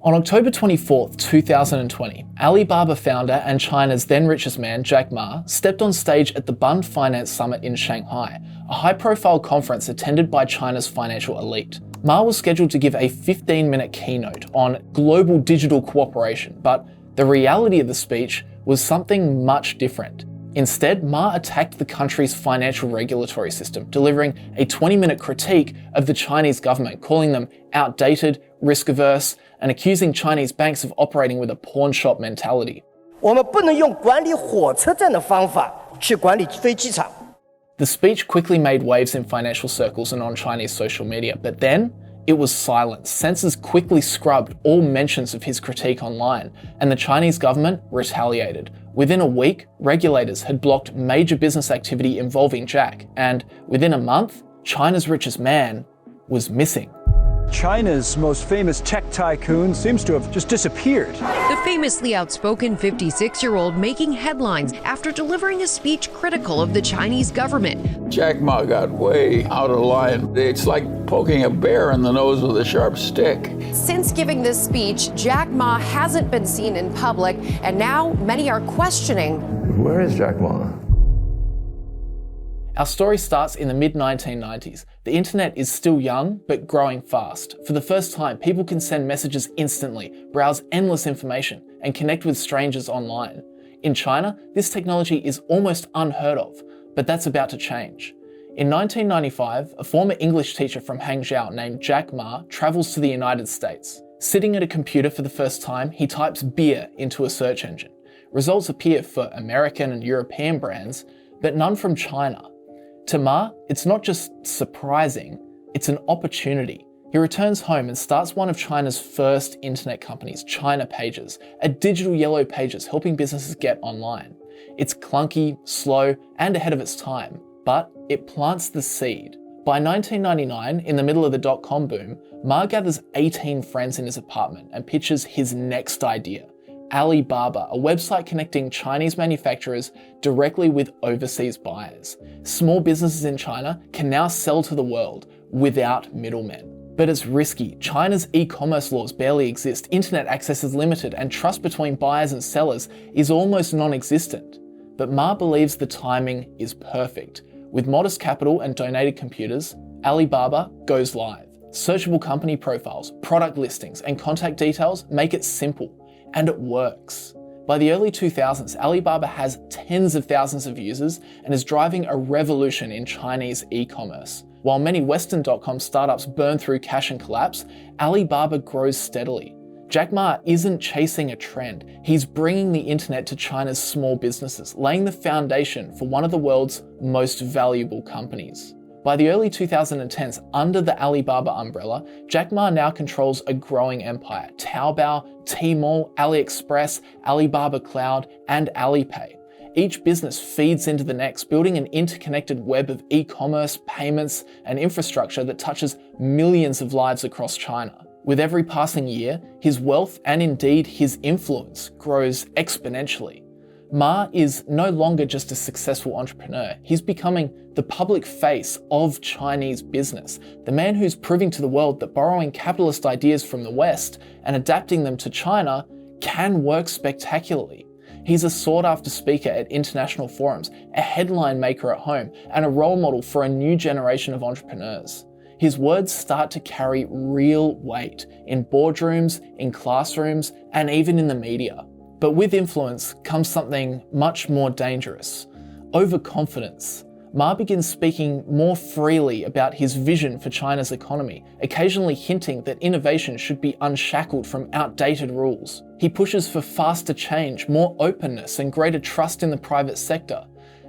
On October 24, 2020, Alibaba founder and China's then richest man, Jack Ma, stepped on stage at the Bund Finance Summit in Shanghai, a high-profile conference attended by China's financial elite. Ma was scheduled to give a 15-minute keynote on global digital cooperation, but the reality of the speech was something much different. Instead, Ma attacked the country's financial regulatory system, delivering a 20-minute critique of the Chinese government, calling them outdated, risk-averse, and accusing Chinese banks of operating with a pawn shop mentality. 我们不能用管理火车站的方法去管理飞机场。 The speech quickly made waves in financial circles and on Chinese social media, but then it was silenced. Censors quickly scrubbed all mentions of his critique online, and the Chinese government retaliated. Within a week, regulators had blocked major business activity involving Jack, and within a month, China's richest man was missing. China's most famous tech tycoon seems to have just disappeared. The famously outspoken 56-year-old making headlines after delivering a speech critical of the Chinese government. Jack Ma got way out of line. It's like poking a bear in the nose with a sharp stick. Since giving this speech, Jack Ma hasn't been seen in public, and now many are questioning. Where is Jack Ma? Our story starts in the mid-1990s. The internet is still young, but growing fast. For the first time, people can send messages instantly, browse endless information, and connect with strangers online. In China, this technology is almost unheard of, but that's about to change. In 1995, a former English teacher from Hangzhou named Jack Ma travels to the United States. Sitting at a computer for the first time, he types beer into a search engine. Results appear for American and European brands, but none from China. To Ma, it's not just surprising, it's an opportunity. He returns home and starts one of China's first internet companies, China Pages, a digital yellow pages helping businesses get online. It's clunky, slow, and ahead of its time, but it plants the seed. By 1999, in the middle of the dot-com boom, Ma gathers 18 friends in his apartment and pitches his next idea. Alibaba, a website connecting Chinese manufacturers directly with overseas buyers. Small businesses in China can now sell to the world without middlemen. But it's risky. China's e-commerce laws barely exist, internet access is limited, and trust between buyers and sellers is almost non-existent. But Ma believes the timing is perfect. With modest capital and donated computers, Alibaba goes live. Searchable company profiles, product listings, and contact details make it simple. And it works. By the early 2000s, Alibaba has tens of thousands of users and is driving a revolution in Chinese e-commerce. While many Western .com startups burn through cash and collapse, Alibaba grows steadily. Jack Ma isn't chasing a trend. He's bringing the internet to China's small businesses, laying the foundation for one of the world's most valuable companies. By the early 2010s, under the Alibaba umbrella, Jack Ma now controls a growing empire: Taobao, Tmall, AliExpress, Alibaba Cloud, and Alipay. Each business feeds into the next, building an interconnected web of e-commerce, payments, and infrastructure that touches millions of lives across China. With every passing year, his wealth and indeed his influence grows exponentially. Ma is no longer just a successful entrepreneur. He's becoming the public face of Chinese business, the man who's proving to the world that borrowing capitalist ideas from the West and adapting them to China can work spectacularly. He's a sought-after speaker at international forums, a headline maker at home, and a role model for a new generation of entrepreneurs. His words start to carry real weight in boardrooms, in classrooms, and even in the media. But with influence comes something much more dangerous: overconfidence. Ma begins speaking more freely about his vision for China's economy, occasionally hinting that innovation should be unshackled from outdated rules. He pushes for faster change, more openness, and greater trust in the private sector.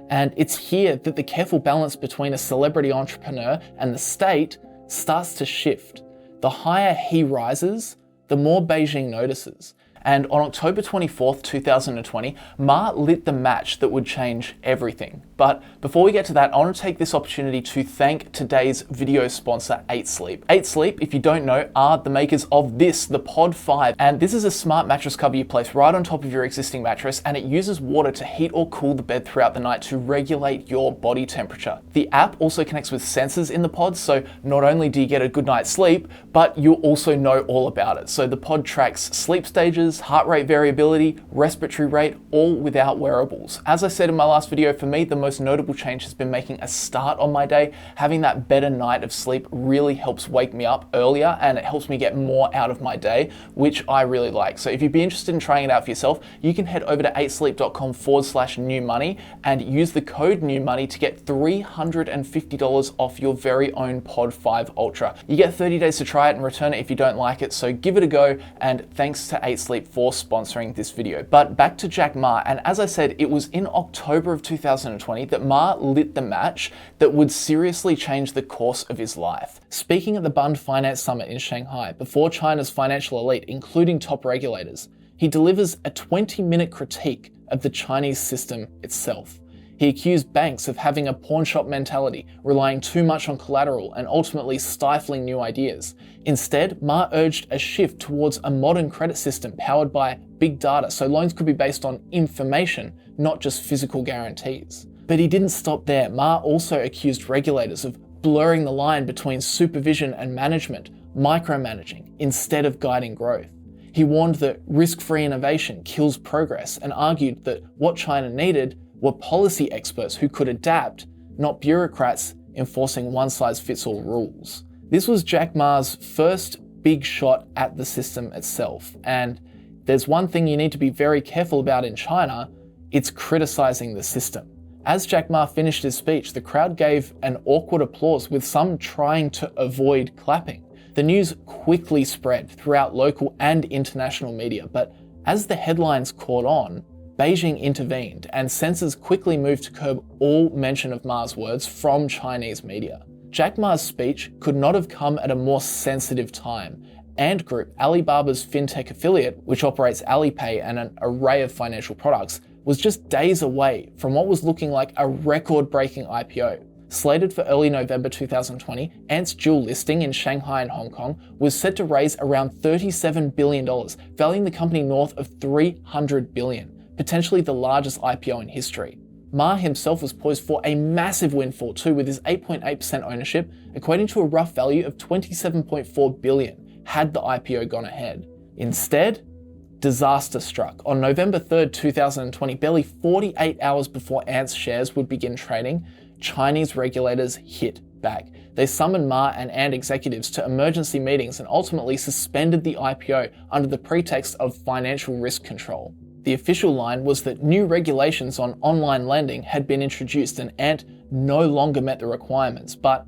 And it's here that the careful balance between a celebrity entrepreneur and the state starts to shift. The higher he rises, the more Beijing notices. And on October 24th, 2020, Ma lit the match that would change everything. But before we get to that, I want to take this opportunity to thank today's video sponsor, 8 Sleep. 8 Sleep, if you don't know, are the makers of this, the Pod 5. And this is a smart mattress cover you place right on top of your existing mattress, and it uses water to heat or cool the bed throughout the night to regulate your body temperature. The app also connects with sensors in the pod, so not only do you get a good night's sleep, but you'll also know all about it. So the pod tracks sleep stages, heart rate variability, respiratory rate, all without wearables. As I said in my last video, for me, the most notable change has been making a start on my day. Having that better night of sleep really helps wake me up earlier, and it helps me get more out of my day, which I really like. So if you'd be interested in trying it out for yourself, you can head over to 8sleep.com/newmoney and use the code newmoney to get $350 off your very own Pod 5 Ultra. You get 30 days to try it and return it if you don't like it, so give it a go, and thanks to 8 Sleep for sponsoring this video. But back to Jack Ma, and as I said, it was in October of 2020 that Ma lit the match that would seriously change the course of his life. Speaking at the Bund Finance Summit in Shanghai, before China's financial elite, including top regulators, he delivers a 20-minute critique of the Chinese system itself. He accused banks of having a pawn shop mentality, relying too much on collateral and ultimately stifling new ideas. Instead, Ma urged a shift towards a modern credit system powered by big data, so loans could be based on information, not just physical guarantees. But he didn't stop there. Ma also accused regulators of blurring the line between supervision and management, micromanaging, instead of guiding growth. He warned that risk-free innovation kills progress and argued that what China needed were policy experts who could adapt, not bureaucrats enforcing one-size-fits-all rules. This was Jack Ma's first big shot at the system itself, and there's one thing you need to be very careful about in China, it's criticizing the system. As Jack Ma finished his speech, the crowd gave an awkward applause, with some trying to avoid clapping. The news quickly spread throughout local and international media, but as the headlines caught on, Beijing intervened, and censors quickly moved to curb all mention of Ma's words from Chinese media. Jack Ma's speech could not have come at a more sensitive time. Ant Group, Alibaba's fintech affiliate, which operates Alipay and an array of financial products, was just days away from what was looking like a record-breaking IPO. Slated for early November 2020, Ant's dual listing in Shanghai and Hong Kong was set to raise around $37 billion, valuing the company north of $300 billion, potentially the largest IPO in history. Ma himself was poised for a massive windfall too, with his 8.8% ownership equating to a rough value of $27.4 billion had the IPO gone ahead. Instead, disaster struck. On November 3rd, 2020, barely 48 hours before Ant's shares would begin trading, Chinese regulators hit back. They summoned Ma and Ant executives to emergency meetings and ultimately suspended the IPO under the pretext of financial risk control. The official line was that new regulations on online lending had been introduced and Ant no longer met the requirements, but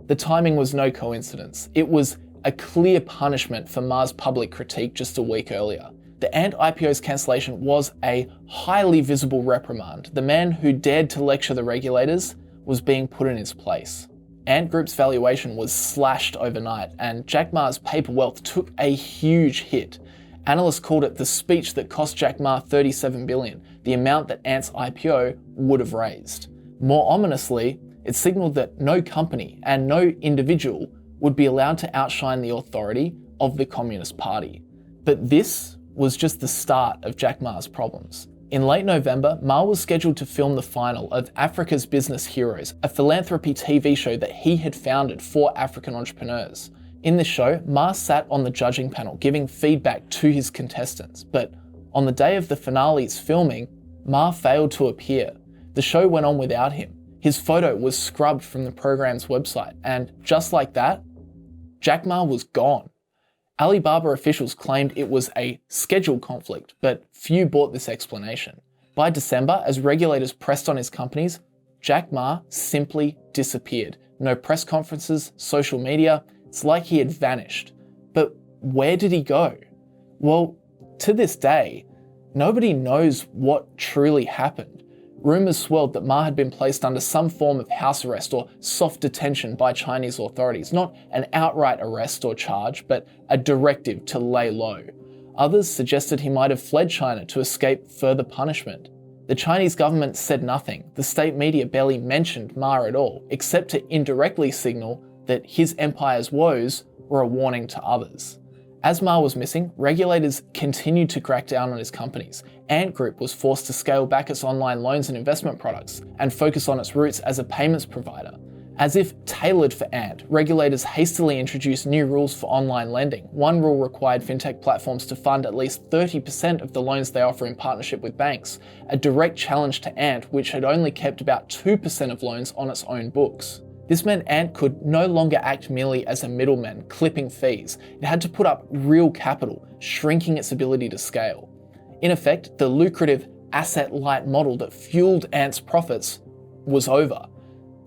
the timing was no coincidence. It was a clear punishment for Ma's public critique just a week earlier. The Ant IPO's cancellation was a highly visible reprimand. The man who dared to lecture the regulators was being put in his place. Ant Group's valuation was slashed overnight, and Jack Ma's paper wealth took a huge hit. Analysts called it the speech that cost Jack Ma $37 billion, the amount that Ant's IPO would have raised. More ominously, it signaled that no company and no individual would be allowed to outshine the authority of the Communist Party. But this was just the start of Jack Ma's problems. In late November, Ma was scheduled to film the final of Africa's Business Heroes, a philanthropy TV show that he had founded for African entrepreneurs. In this show, Ma sat on the judging panel giving feedback to his contestants, but on the day of the finale's filming, Ma failed to appear. The show went on without him. His photo was scrubbed from the program's website, and just like that, Jack Ma was gone. Alibaba officials claimed it was a schedule conflict, but few bought this explanation. By December, as regulators pressed on his companies, Jack Ma simply disappeared. No press conferences, social media, it's like he had vanished. But where did he go? Well, to this day, nobody knows what truly happened. Rumours swirled that Ma had been placed under some form of house arrest or soft detention by Chinese authorities, not an outright arrest or charge, but a directive to lay low. Others suggested he might have fled China to escape further punishment. The Chinese government said nothing. The state media barely mentioned Ma at all, except to indirectly signal that his empire's woes were a warning to others. As Ma was missing, regulators continued to crack down on his companies. Ant Group was forced to scale back its online loans and investment products and focus on its roots as a payments provider. As if tailored for Ant, regulators hastily introduced new rules for online lending. One rule required fintech platforms to fund at least 30% of the loans they offer in partnership with banks, a direct challenge to Ant, which had only kept about 2% of loans on its own books. This meant Ant could no longer act merely as a middleman, clipping fees. It had to put up real capital, shrinking its ability to scale. In effect, the lucrative asset-light model that fueled Ant's profits was over.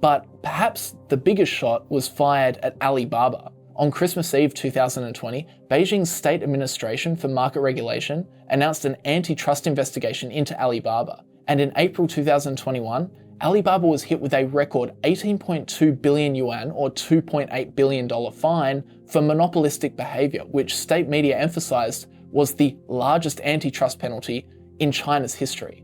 But perhaps the biggest shot was fired at Alibaba. On Christmas Eve 2020, Beijing's State Administration for Market Regulation announced an antitrust investigation into Alibaba. And in April 2021, Alibaba was hit with a record 18.2 billion yuan or $2.8 billion fine for monopolistic behavior, which state media emphasized was the largest antitrust penalty in China's history.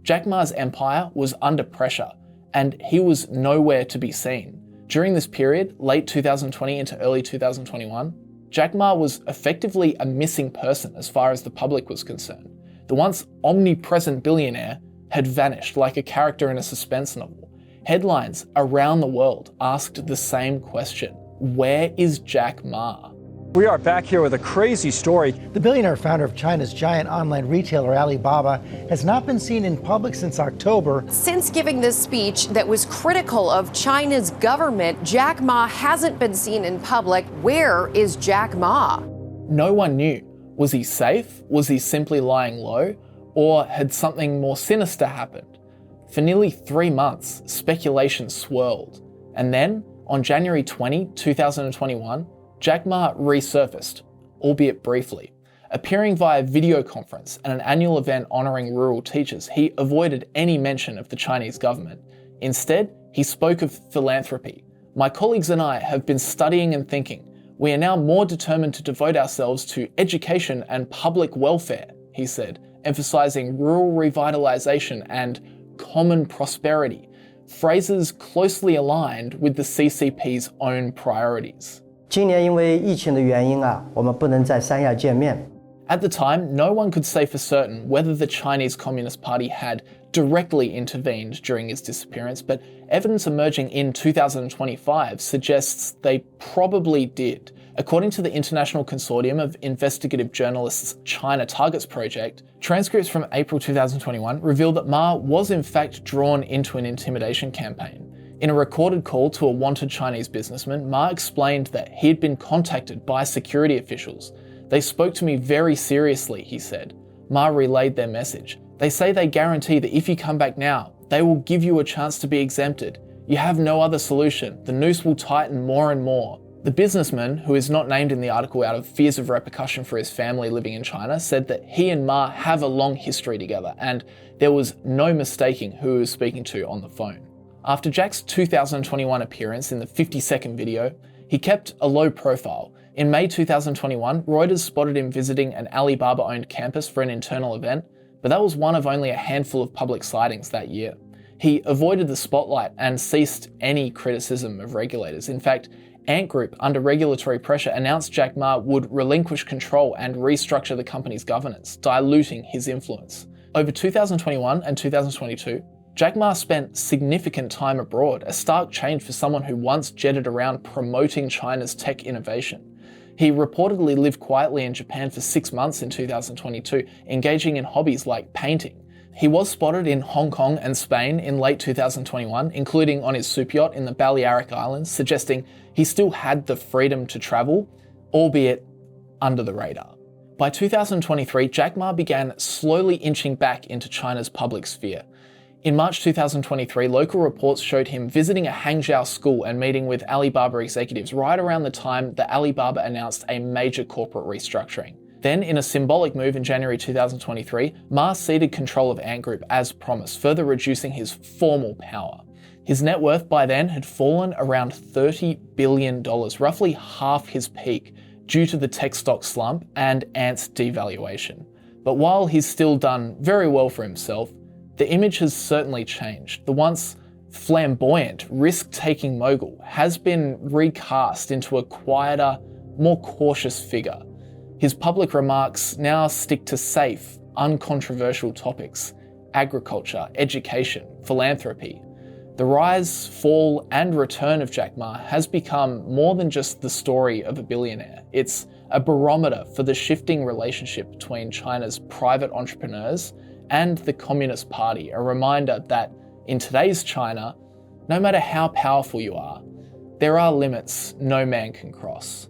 Jack Ma's empire was under pressure, and he was nowhere to be seen. During this period, late 2020 into early 2021, Jack Ma was effectively a missing person as far as the public was concerned. The once omnipresent billionaire had vanished like a character in a suspense novel. Headlines around the world asked the same question: where is Jack Ma? We are back here with a crazy story. The billionaire founder of China's giant online retailer Alibaba has not been seen in public since October. Since giving this speech that was critical of China's government, Jack Ma hasn't been seen in public. Where is Jack Ma? No one knew. Was he safe? Was he simply lying low? Or had something more sinister happened? For nearly 3 months, speculation swirled. And then, on January 20, 2021, Jack Ma resurfaced, albeit briefly. Appearing via video conference at an annual event honouring rural teachers, he avoided any mention of the Chinese government. Instead, he spoke of philanthropy. My colleagues and I have been studying and thinking. We are now more determined to devote ourselves to education and public welfare, he said, emphasising rural revitalisation and common prosperity, phrases closely aligned with the CCP's own priorities. 今年因为疫情的原因啊，我们不能在三亚见面。 At the time, no one could say for certain whether the Chinese Communist Party had directly intervened during his disappearance, but evidence emerging in 2025 suggests they probably did. According to the International Consortium of Investigative Journalists' China Targets Project, transcripts from April 2021 reveal that Ma was in fact drawn into an intimidation campaign. In a recorded call to a wanted Chinese businessman, Ma explained that he had been contacted by security officials. They spoke to me very seriously, he said. Ma relayed their message. They say they guarantee that if you come back now, they will give you a chance to be exempted. You have no other solution. The noose will tighten more and more. The businessman, who is not named in the article out of fears of repercussion for his family living in China, said that he and Ma have a long history together, and there was no mistaking who he was speaking to on the phone. After Jack's 2021 appearance in the 50-second video, he kept a low profile. In May 2021, Reuters spotted him visiting an Alibaba-owned campus for an internal event, but that was one of only a handful of public sightings that year. He avoided the spotlight and ceased any criticism of regulators. In fact, Ant Group, under regulatory pressure, announced Jack Ma would relinquish control and restructure the company's governance, diluting his influence. Over 2021 and 2022, Jack Ma spent significant time abroad, a stark change for someone who once jetted around promoting China's tech innovation. He reportedly lived quietly in Japan for 6 months in 2022, engaging in hobbies like painting. He was spotted in Hong Kong and Spain in late 2021, including on his soup yacht in the Balearic Islands, suggesting he still had the freedom to travel, albeit under the radar. By 2023, Jack Ma began slowly inching back into China's public sphere. In March 2023, local reports showed him visiting a Hangzhou school and meeting with Alibaba executives right around the time that Alibaba announced a major corporate restructuring. Then, in a symbolic move in January 2023, Ma ceded control of Ant Group as promised, further reducing his formal power. His net worth by then had fallen around $30 billion, roughly half his peak, due to the tech stock slump and Ant's devaluation. But while he's still done very well for himself, the image has certainly changed. The once flamboyant, risk-taking mogul has been recast into a quieter, more cautious figure. His public remarks now stick to safe, uncontroversial topics: agriculture, education, philanthropy. The rise, fall, and return of Jack Ma has become more than just the story of a billionaire. It's a barometer for the shifting relationship between China's private entrepreneurs and the Communist Party, a reminder that in today's China, no matter how powerful you are, there are limits no man can cross.